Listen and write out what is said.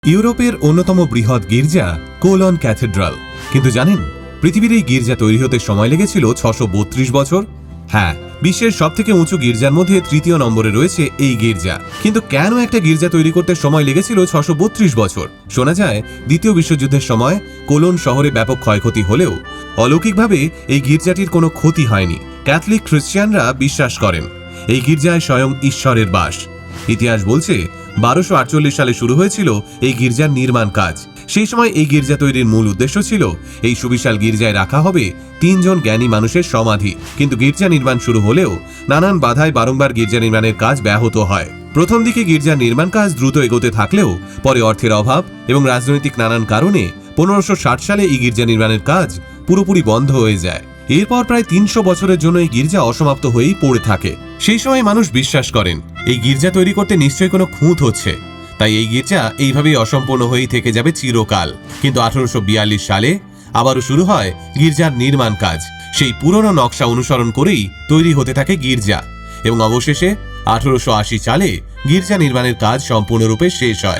ইউরোপের অন্যতম বৃহৎ গির্জা কোলন ক্যাথেড্রাল। কিন্তু জানেন, পৃথিবীর এই গির্জা তৈরি হতে সময় লেগেছিল 632 বছর। হ্যাঁ, বিশ্বের সবথেকে উঁচু গির্জার মধ্যে তৃতীয় নম্বরে রয়েছে এই গির্জা। কিন্তু কেন একটা গির্জা তৈরি করতে সময় লেগেছিল 632 বছর? শোনা যায়, দ্বিতীয় বিশ্বযুদ্ধের সময় কোলন শহরে ব্যাপক ক্ষয়ক্ষতি হলেও অলৌকিকভাবে এই গির্জাটির কোনো ক্ষতি হয়নি। ক্যাথলিক খ্রিস্টানরা বিশ্বাস করেন এই গির্জায় স্বয়ং ঈশ্বরের বাস। ইতিহাস বলছে 1248 সালে শুরু হয়েছিল এই গির্জার নির্মাণ কাজ। সেই সময় এই গির্জা তৈরির মূল উদ্দেশ্য ছিল এই সুবিশাল গির্জায় রাখা হবে 3 জন জ্ঞানী মানুষের সমাধি। কিন্তু গির্জা নির্মাণ শুরু হলেও নানান বাধায় বারংবার গির্জা নির্মাণের কাজ ব্যাহত হয়। প্রথম দিকে গির্জার নির্মাণ কাজ দ্রুত এগোতে থাকলেও পরে অর্থের অভাব এবং রাজনৈতিক নানান কারণে 1560 সালে এই গির্জা নির্মাণের কাজ পুরোপুরি বন্ধ হয়ে যায়। এরপর প্রায় 300 বছরের জন্য এই গির্জা অসমাপ্ত হয়েই পড়ে থাকে। সেই সময় মানুষ বিশ্বাস করেন এই গির্জা তৈরি করতে নিশ্চয়ই কোনো খুঁত হচ্ছে, তাই এই গির্জা এইভাবেই অসম্পূর্ণ হয়েই থেকে যাবে চিরকাল। কিন্তু 1842 সালে আবারও শুরু হয় গির্জার নির্মাণ কাজ। সেই পুরনো নকশা অনুসরণ করেই তৈরি হতে থাকে গির্জা এবং অবশেষে 1880 সালে গির্জা নির্মাণের কাজ সম্পূর্ণরূপে শেষ হয়।